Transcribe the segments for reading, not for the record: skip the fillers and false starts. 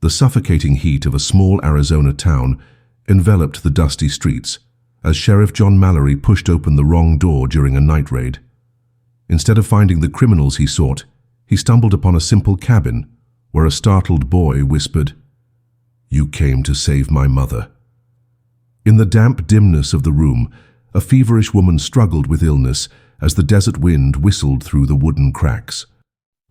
The suffocating heat of a small Arizona town enveloped the dusty streets as Sheriff John Mallory pushed open the wrong door during a night raid. Instead of finding the criminals he sought, he stumbled upon a simple cabin where a startled boy whispered, "You came to save my mother." In the damp dimness of the room, a feverish woman struggled with illness as the desert wind whistled through the wooden cracks.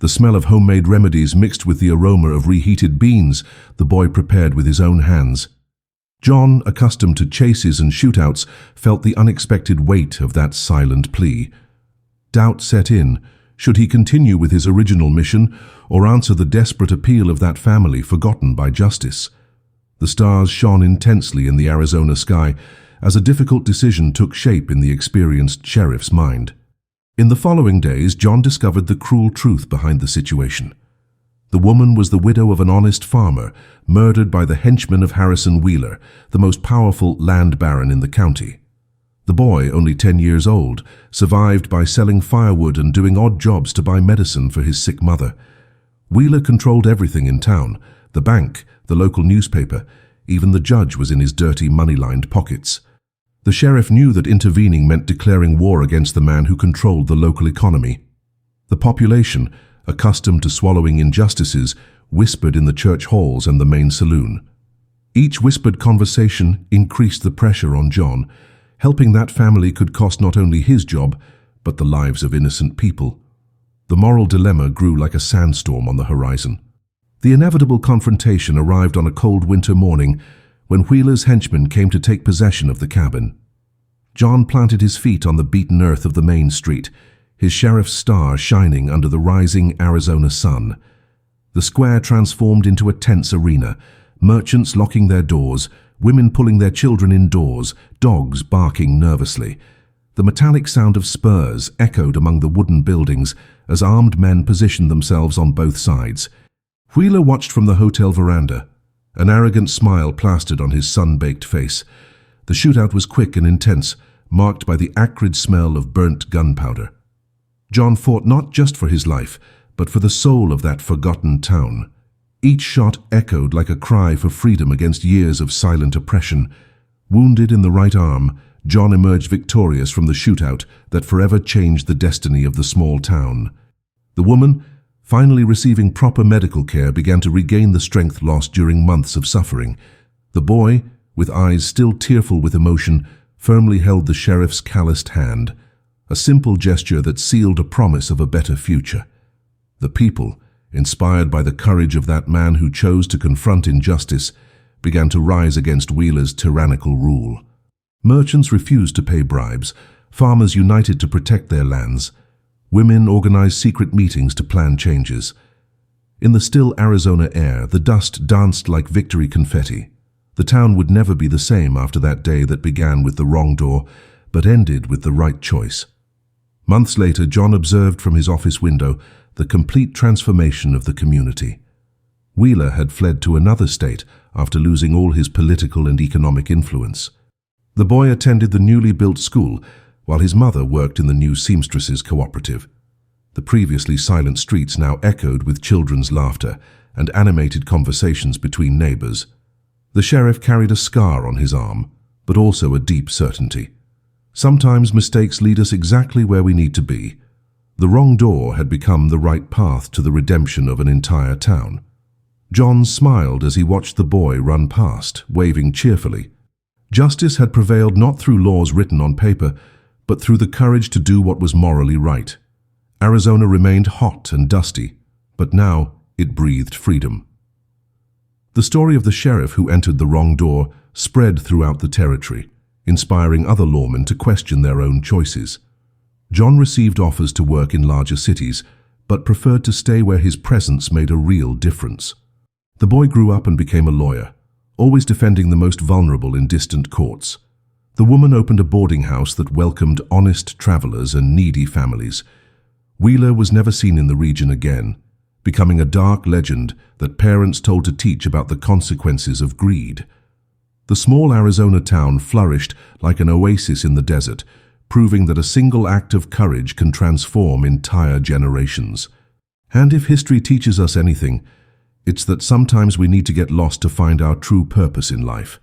The smell of homemade remedies mixed with the aroma of reheated beans the boy prepared with his own hands. John, accustomed to chases and shootouts, felt the unexpected weight of that silent plea. Doubt set in. Should he continue with his original mission or answer the desperate appeal of that family forgotten by justice? The stars shone intensely in the Arizona sky as a difficult decision took shape in the experienced sheriff's mind. In the following days, John discovered the cruel truth behind the situation. The woman was the widow of an honest farmer, murdered by the henchmen of Harrison Wheeler, the most powerful land baron in the county. The boy, only 10 years old, survived by selling firewood and doing odd jobs to buy medicine for his sick mother. Wheeler controlled everything in town: the bank, the local newspaper, even the judge was in his dirty, money-lined pockets. The sheriff knew that intervening meant declaring war against the man who controlled the local economy. The population, accustomed to swallowing injustices, whispered in the church halls and the main saloon. Each whispered conversation increased the pressure on John. Helping that family could cost not only his job, but the lives of innocent people. The moral dilemma grew like a sandstorm on the horizon. The inevitable confrontation arrived on a cold winter morning when Wheeler's henchmen came to take possession of the cabin. John planted his feet on the beaten earth of the main street, his sheriff's star shining under the rising Arizona sun. The square transformed into a tense arena, merchants locking their doors, women pulling their children indoors, dogs barking nervously. The metallic sound of spurs echoed among the wooden buildings as armed men positioned themselves on both sides. Wheeler watched from the hotel veranda, an arrogant smile plastered on his sun-baked face. The shootout was quick and intense, marked by the acrid smell of burnt gunpowder. John fought not just for his life, but for the soul of that forgotten town. Each shot echoed like a cry for freedom against years of silent oppression. Wounded in the right arm, John emerged victorious from the shootout that forever changed the destiny of the small town. The woman, finally receiving proper medical care, began to regain the strength lost during months of suffering. The boy, with eyes still tearful with emotion, firmly held the sheriff's calloused hand, a simple gesture that sealed a promise of a better future. The people, inspired by the courage of that man who chose to confront injustice, began to rise against Wheeler's tyrannical rule. Merchants refused to pay bribes, farmers united to protect their lands, women organized secret meetings to plan changes. In the still Arizona air, the dust danced like victory confetti. The town would never be the same after that day that began with the wrong door, but ended with the right choice. Months later, John observed from his office window the complete transformation of the community. Wheeler had fled to another state after losing all his political and economic influence. The boy attended the newly built school, while his mother worked in the new seamstresses cooperative. The previously silent streets now echoed with children's laughter and animated conversations between neighbors. The sheriff carried a scar on his arm, but also a deep certainty. Sometimes mistakes lead us exactly where we need to be. The wrong door had become the right path to the redemption of an entire town. John smiled as he watched the boy run past, waving cheerfully. Justice had prevailed not through laws written on paper, but through the courage to do what was morally right. Arizona remained hot and dusty, but now it breathed freedom. The story of the sheriff who entered the wrong door spread throughout the territory, inspiring other lawmen to question their own choices. John received offers to work in larger cities, but preferred to stay where his presence made a real difference. The boy grew up and became a lawyer, always defending the most vulnerable in distant courts. The woman opened a boarding house that welcomed honest travelers and needy families. Wheeler was never seen in the region again, becoming a dark legend that parents told to teach about the consequences of greed. The small Arizona town flourished like an oasis in the desert, proving that a single act of courage can transform entire generations. And if history teaches us anything, It's that sometimes we need to get lost to find our true purpose in life.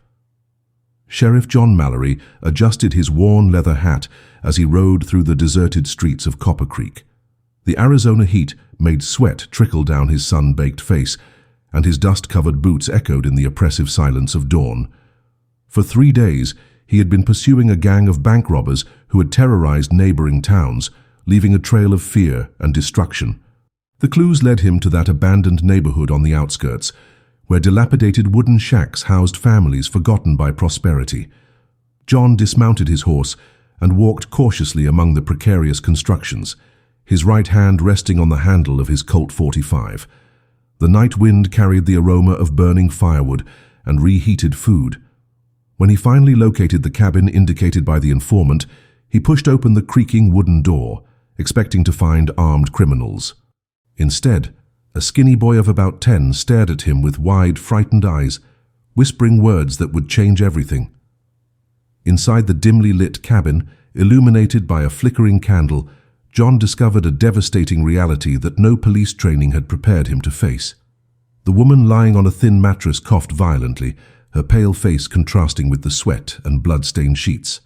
Sheriff John Mallory adjusted his worn leather hat as he rode through the deserted streets of Copper Creek. The Arizona heat made sweat trickle down his sun-baked face, and his dust-covered boots echoed in the oppressive silence of dawn. For 3 days, he had been pursuing a gang of bank robbers who had terrorized neighboring towns, leaving a trail of fear and destruction. The clues led him to that abandoned neighborhood on the outskirts, where dilapidated wooden shacks housed families forgotten by prosperity. John dismounted his horse and walked cautiously among the precarious constructions, his right hand resting on the handle of his Colt 45. The night wind carried the aroma of burning firewood and reheated food. When he finally located the cabin indicated by the informant, he pushed open the creaking wooden door, expecting to find armed criminals. Instead, a skinny boy of about 10 stared at him with wide, frightened eyes, whispering words that would change everything. Inside the dimly lit cabin, illuminated by a flickering candle, John discovered a devastating reality that no police training had prepared him to face. The woman lying on a thin mattress coughed violently, her pale face contrasting with the sweat and blood-stained sheets.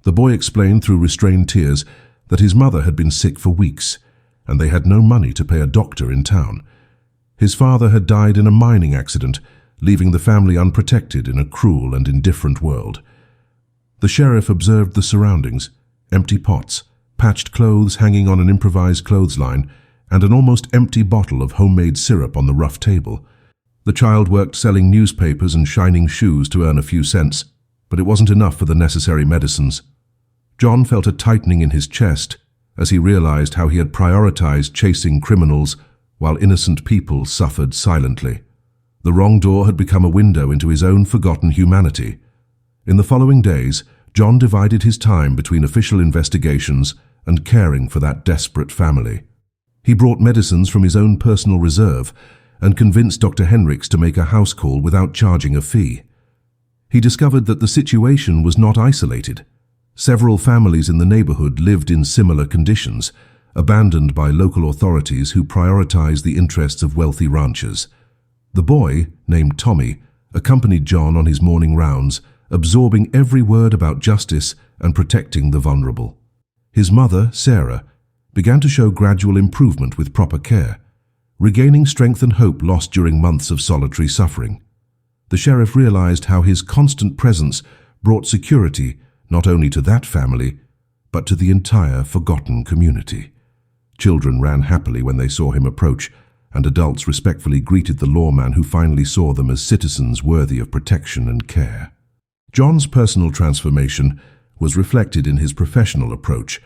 The boy explained through restrained tears that his mother had been sick for weeks, and they had no money to pay a doctor in town. His father had died in a mining accident, leaving the family unprotected in a cruel and indifferent world. The sheriff observed the surroundings: empty pots, patched clothes hanging on an improvised clothesline, and an almost empty bottle of homemade syrup on the rough table. The child worked selling newspapers and shining shoes to earn a few cents, but it wasn't enough for the necessary medicines. John felt a tightening in his chest as he realized how he had prioritized chasing criminals while innocent people suffered silently. The wrong door had become a window into his own forgotten humanity. In the following days, John divided his time between official investigations and caring for that desperate family. He brought medicines from his own personal reserve and convinced Dr. Henricks to make a house call without charging a fee. He discovered that the situation was not isolated. Several families in the neighborhood lived in similar conditions, abandoned by local authorities who prioritized the interests of wealthy ranchers. The boy, named Tommy, accompanied John on his morning rounds, absorbing every word about justice and protecting the vulnerable. His mother, Sarah, began to show gradual improvement with proper care, regaining strength and hope lost during months of solitary suffering. The sheriff realized how his constant presence brought security not only to that family, but to the entire forgotten community. Children ran happily when they saw him approach, and adults respectfully greeted the lawman who finally saw them as citizens worthy of protection and care. John's personal transformation was reflected in his professional approach,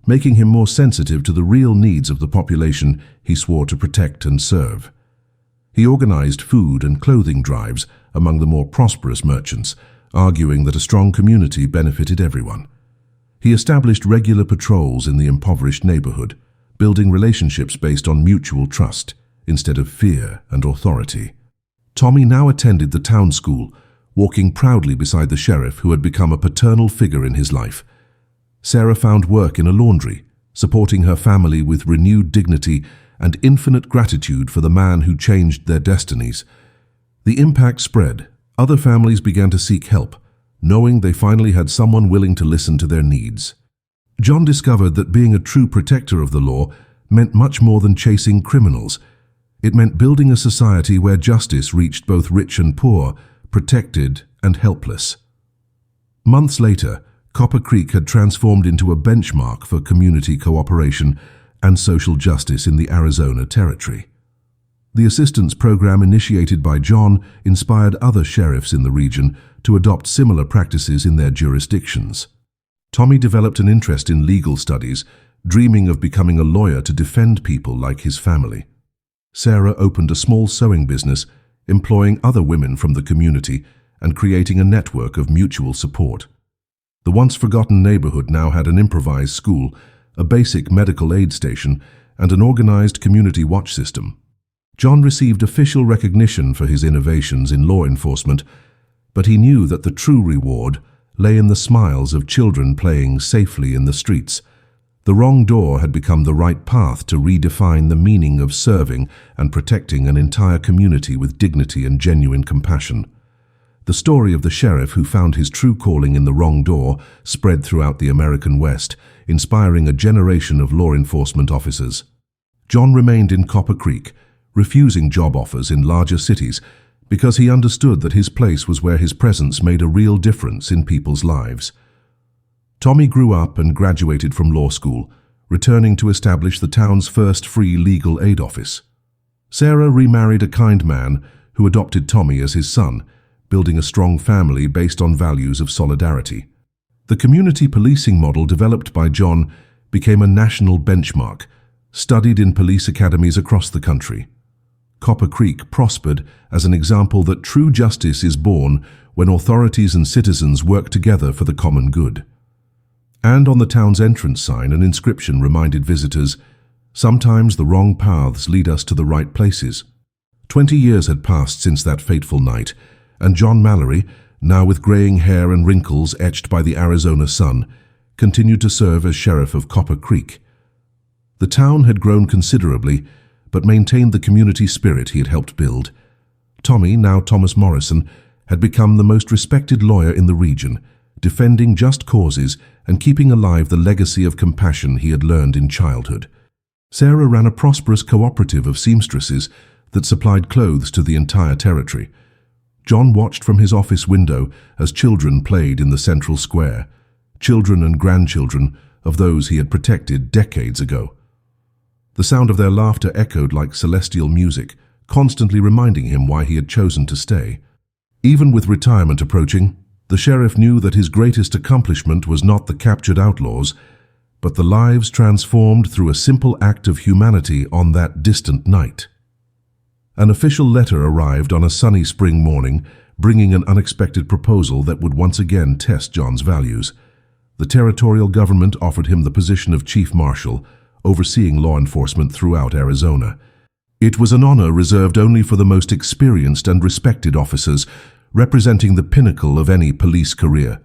making him more sensitive to the real needs of the population he swore to protect and serve. He organized food and clothing drives among the more prosperous merchants, arguing that a strong community benefited everyone. He established regular patrols in the impoverished neighborhood, building relationships based on mutual trust instead of fear and authority. Tommy now attended the town school, walking proudly beside the sheriff who had become a paternal figure in his life. Sarah found work in a laundry, supporting her family with renewed dignity and infinite gratitude for the man who changed their destinies. The impact spread. Other families began to seek help, knowing they finally had someone willing to listen to their needs. John discovered that being a true protector of the law meant much more than chasing criminals. It meant building a society where justice reached both rich and poor, protected and helpless. Months later, Copper Creek had transformed into a benchmark for community cooperation and social justice in the Arizona Territory. The assistance program initiated by John inspired other sheriffs in the region to adopt similar practices in their jurisdictions. Tommy developed an interest in legal studies, dreaming of becoming a lawyer to defend people like his family. Sarah opened a small sewing business, employing other women from the community and creating a network of mutual support. The once forgotten neighborhood now had an improvised school, a basic medical aid station, and an organized community watch system. John received official recognition for his innovations in law enforcement, but he knew that the true reward lay in the smiles of children playing safely in the streets. The wrong door had become the right path to redefine the meaning of serving and protecting an entire community with dignity and genuine compassion. The story of the sheriff who found his true calling in the wrong door spread throughout the American West, inspiring a generation of law enforcement officers. John remained in Copper Creek, refusing job offers in larger cities because he understood that his place was where his presence made a real difference in people's lives. Tommy grew up and graduated from law school, returning to establish the town's first free legal aid office. Sarah remarried a kind man who adopted Tommy as his son, building a strong family based on values of solidarity. The community policing model developed by John became a national benchmark, studied in police academies across the country. Copper Creek prospered as an example that true justice is born when authorities and citizens work together for the common good. And on the town's entrance sign, an inscription reminded visitors, "Sometimes the wrong paths lead us to the right places." 20 years had passed since that fateful night, and John Mallory, now with graying hair and wrinkles etched by the Arizona sun, continued to serve as sheriff of Copper Creek. The town had grown considerably, but maintained the community spirit he had helped build. Tommy, now Thomas Morrison, had become the most respected lawyer in the region, defending just causes and keeping alive the legacy of compassion he had learned in childhood. Sarah ran a prosperous cooperative of seamstresses that supplied clothes to the entire territory. John watched from his office window as children played in the central square, children and grandchildren of those he had protected decades ago. The sound of their laughter echoed like celestial music, constantly reminding him why he had chosen to stay. Even with retirement approaching, the sheriff knew that his greatest accomplishment was not the captured outlaws, but the lives transformed through a simple act of humanity on that distant night. An official letter arrived on a sunny spring morning, bringing an unexpected proposal that would once again test John's values. The territorial government offered him the position of chief marshal, overseeing law enforcement throughout Arizona. It was an honor reserved only for the most experienced and respected officers, representing the pinnacle of any police career.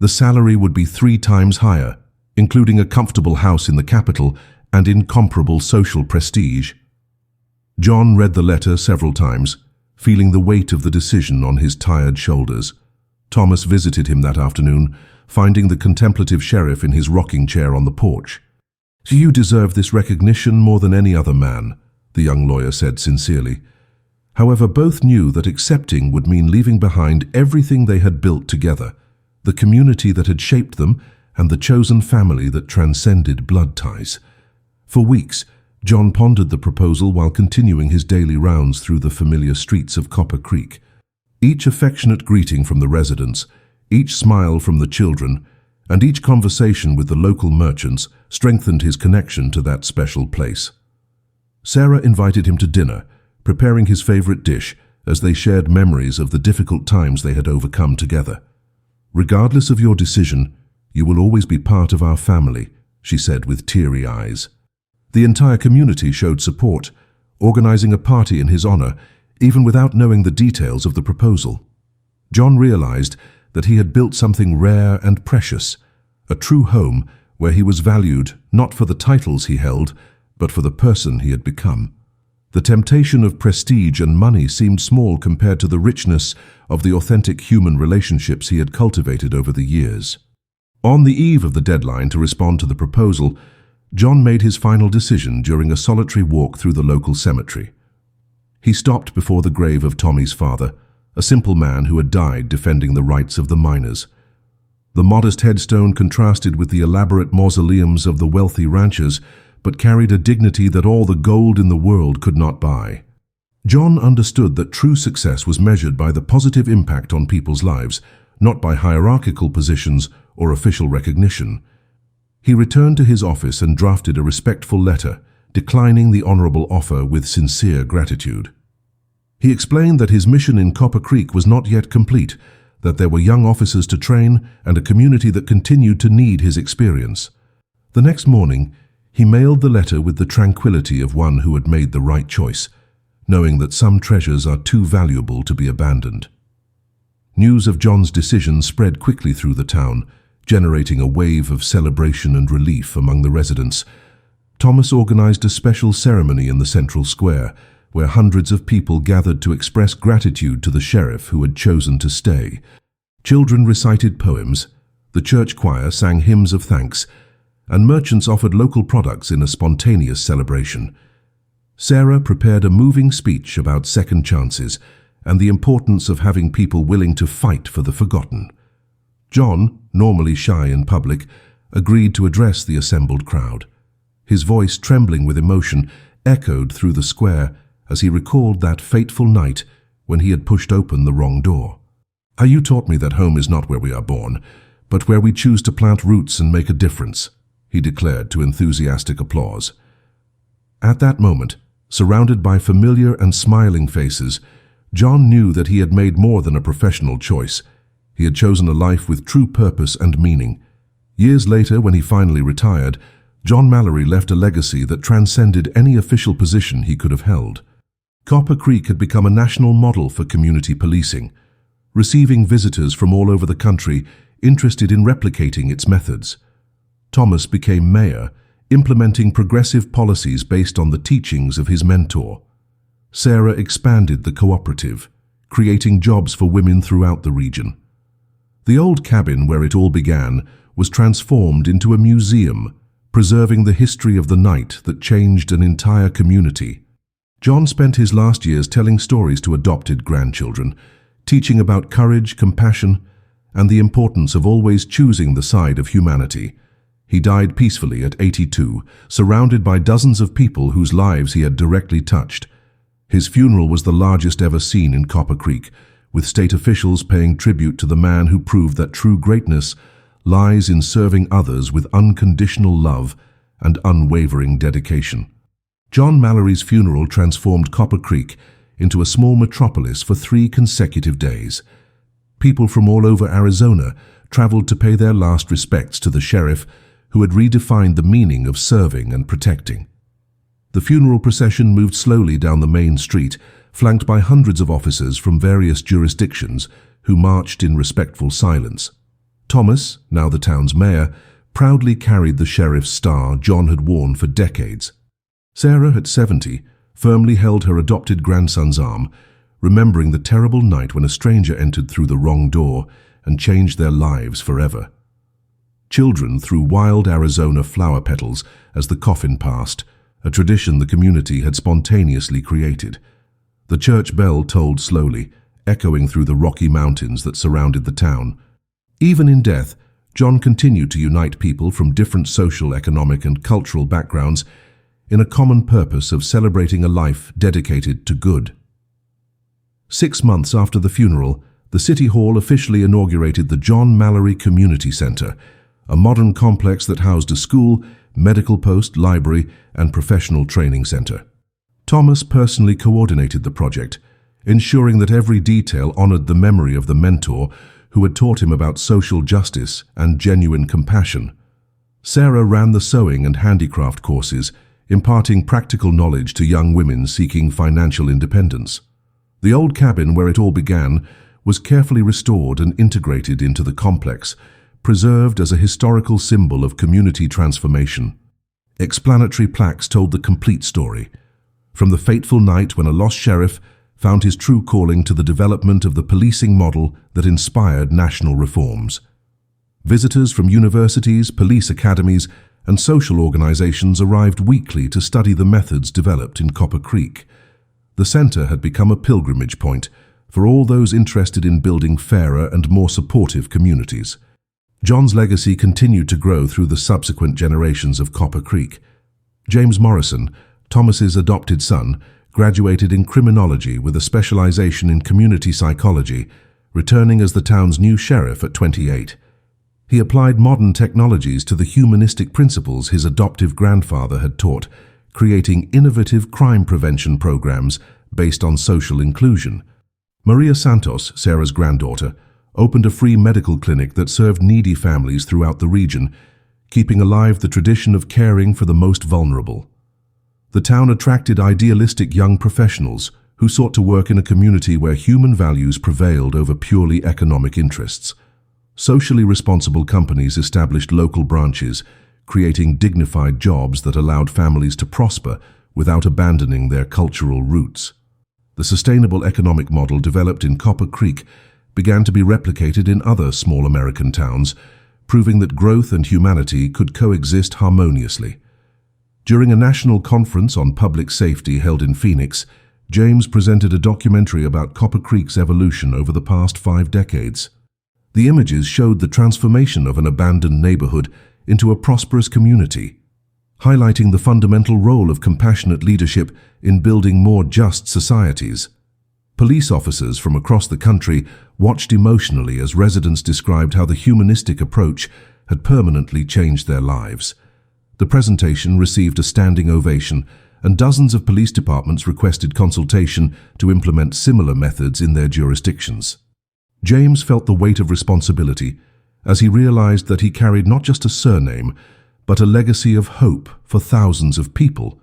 The salary would be 3 times higher, including a comfortable house in the capital and incomparable social prestige. John read the letter several times, feeling the weight of the decision on his tired shoulders. Thomas visited him that afternoon, finding the contemplative sheriff in his rocking chair on the porch. "You deserve this recognition more than any other man," the young lawyer said sincerely. However, both knew that accepting would mean leaving behind everything they had built together, the community that had shaped them and the chosen family that transcended blood ties. For weeks, John pondered the proposal while continuing his daily rounds through the familiar streets of Copper Creek. Each affectionate greeting from the residents, each smile from the children, and each conversation with the local merchants strengthened his connection to that special place. Sarah invited him to dinner, preparing his favorite dish as they shared memories of the difficult times they had overcome together. "Regardless of your decision, you will always be part of our family," she said with teary eyes. The entire community showed support, organizing a party in his honor, even without knowing the details of the proposal. John realized that he had built something rare and precious, a true home where he was valued not for the titles he held, but for the person he had become. The temptation of prestige and money seemed small compared to the richness of the authentic human relationships he had cultivated over the years. On the eve of the deadline to respond to the proposal, John made his final decision during a solitary walk through the local cemetery. He stopped before the grave of Tommy's father, a simple man who had died defending the rights of the miners. The modest headstone contrasted with the elaborate mausoleums of the wealthy ranchers, but carried a dignity that all the gold in the world could not buy. John understood that true success was measured by the positive impact on people's lives, not by hierarchical positions or official recognition. He returned to his office and drafted a respectful letter, declining the honorable offer with sincere gratitude. He explained that his mission in Copper Creek was not yet complete, that there were young officers to train and a community that continued to need his experience. The next morning, he mailed the letter with the tranquility of one who had made the right choice, knowing that some treasures are too valuable to be abandoned. News of John's decision spread quickly through the town, generating a wave of celebration and relief among the residents. Thomas organized a special ceremony in the central square, where hundreds of people gathered to express gratitude to the sheriff who had chosen to stay. Children recited poems, the church choir sang hymns of thanks, and merchants offered local products in a spontaneous celebration. Sarah prepared a moving speech about second chances and the importance of having people willing to fight for the forgotten. John, normally shy in public, agreed to address the assembled crowd. His voice, trembling with emotion, echoed through the square as he recalled that fateful night when he had pushed open the wrong door. "You taught me that home is not where we are born, but where we choose to plant roots and make a difference," he declared to enthusiastic applause. At that moment, surrounded by familiar and smiling faces, John knew that he had made more than a professional choice. He had chosen a life with true purpose and meaning. Years later, when he finally retired, John Mallory left a legacy that transcended any official position he could have held. Copper Creek had become a national model for community policing, receiving visitors from all over the country interested in replicating its methods. Thomas became mayor, implementing progressive policies based on the teachings of his mentor. Sarah expanded the cooperative, creating jobs for women throughout the region. The old cabin where it all began was transformed into a museum, preserving the history of the night that changed an entire community. John spent his last years telling stories to adopted grandchildren, teaching about courage, compassion, and the importance of always choosing the side of humanity. He died peacefully at 82, surrounded by dozens of people whose lives he had directly touched. His funeral was the largest ever seen in Copper Creek, with state officials paying tribute to the man who proved that true greatness lies in serving others with unconditional love and unwavering dedication. John Mallory's funeral transformed Copper Creek into a small metropolis for 3 consecutive days. People from all over Arizona traveled to pay their last respects to the sheriff who had redefined the meaning of serving and protecting. The funeral procession moved slowly down the main street, flanked by hundreds of officers from various jurisdictions who marched in respectful silence. Thomas, now the town's mayor, proudly carried the sheriff's star John had worn for decades. Sarah, at 70, firmly held her adopted grandson's arm, remembering the terrible night when a stranger entered through the wrong door and changed their lives forever. Children threw wild Arizona flower petals as the coffin passed, a tradition the community had spontaneously created. The church bell tolled slowly, echoing through the rocky mountains that surrounded the town. Even in death, John continued to unite people from different social, economic, and cultural backgrounds in a common purpose of celebrating a life dedicated to good. 6 months after the funeral, the City Hall officially inaugurated the John Mallory Community Center, a modern complex that housed a school, medical post, library, and professional training center. Thomas personally coordinated the project, ensuring that every detail honored the memory of the mentor who had taught him about social justice and genuine compassion. Sarah ran the sewing and handicraft courses, imparting practical knowledge to young women seeking financial independence. The old cabin where it all began was carefully restored and integrated into the complex, preserved as a historical symbol of community transformation. Explanatory plaques told the complete story, from the fateful night when a lost sheriff found his true calling to the development of the policing model that inspired national reforms. Visitors from universities, police academies, and social organizations arrived weekly to study the methods developed in Copper Creek. The center had become a pilgrimage point for all those interested in building fairer and more supportive communities. John's legacy continued to grow through the subsequent generations of Copper Creek. James Morrison, Thomas's adopted son, graduated in criminology with a specialization in community psychology, returning as the town's new sheriff at 28. He applied modern technologies to the humanistic principles his adoptive grandfather had taught, creating innovative crime prevention programs based on social inclusion. Maria Santos, Sarah's granddaughter, opened a free medical clinic that served needy families throughout the region, keeping alive the tradition of caring for the most vulnerable. The town attracted idealistic young professionals who sought to work in a community where human values prevailed over purely economic interests. Socially responsible companies established local branches, creating dignified jobs that allowed families to prosper without abandoning their cultural roots. The sustainable economic model developed in Copper Creek began to be replicated in other small American towns, proving that growth and humanity could coexist harmoniously. During a national conference on public safety held in Phoenix, James presented a documentary about Copper Creek's evolution over the past 5 decades. The images showed the transformation of an abandoned neighborhood into a prosperous community, highlighting the fundamental role of compassionate leadership in building more just societies. Police officers from across the country watched emotionally as residents described how the humanistic approach had permanently changed their lives. The presentation received a standing ovation, and dozens of police departments requested consultation to implement similar methods in their jurisdictions. James felt the weight of responsibility as he realized that he carried not just a surname, but a legacy of hope for thousands of people.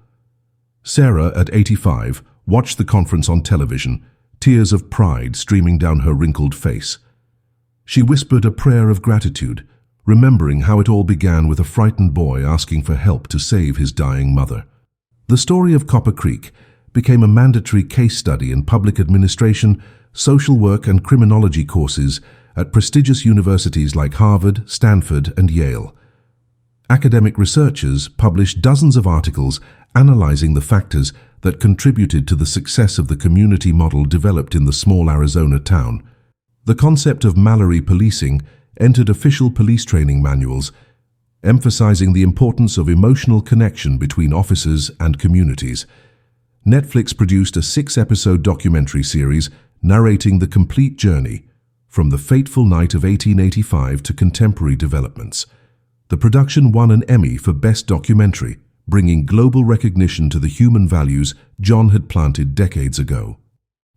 Sarah, at 85, watched the conference on television, tears of pride streaming down her wrinkled face. She whispered a prayer of gratitude, remembering how it all began with a frightened boy asking for help to save his dying mother. The story of Copper Creek became a mandatory case study in public administration, social work, and criminology courses at prestigious universities like Harvard, Stanford, and Yale. Academic researchers published dozens of articles analyzing the factors that contributed to the success of the community model developed in the small Arizona town. The concept of Mallory policing entered official police training manuals, emphasizing the importance of emotional connection between officers and communities. Netflix produced a 6-episode documentary series narrating the complete journey, from the fateful night of 1885 to contemporary developments. The production won an Emmy for Best Documentary, bringing global recognition to the human values John had planted decades ago.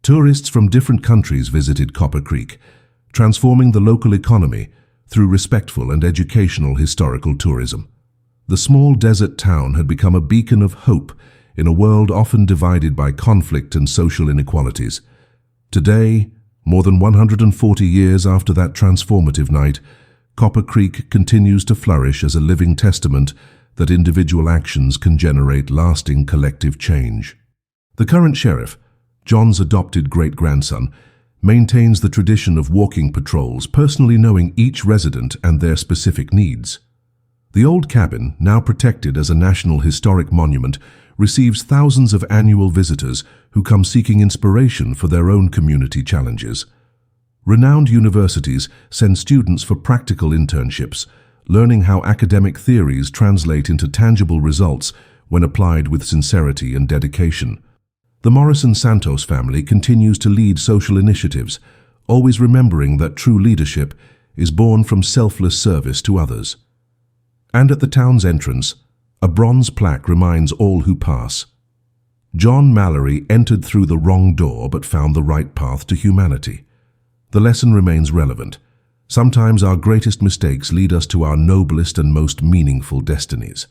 Tourists from different countries visited Copper Creek, transforming the local economy through respectful and educational historical tourism. The small desert town had become a beacon of hope in a world often divided by conflict and social inequalities. Today, more than 140 years after that transformative night, Copper Creek continues to flourish as a living testament that individual actions can generate lasting collective change. The current sheriff, John's adopted great-grandson, maintains the tradition of walking patrols, personally knowing each resident and their specific needs. The old cabin, now protected as a National Historic Monument, receives thousands of annual visitors who come seeking inspiration for their own community challenges. Renowned universities send students for practical internships, learning how academic theories translate into tangible results when applied with sincerity and dedication. The Morrison-Santos family continues to lead social initiatives, always remembering that true leadership is born from selfless service to others. And at the town's entrance, a bronze plaque reminds all who pass. John Mallory entered through the wrong door but found the right path to humanity. The lesson remains relevant. Sometimes our greatest mistakes lead us to our noblest and most meaningful destinies.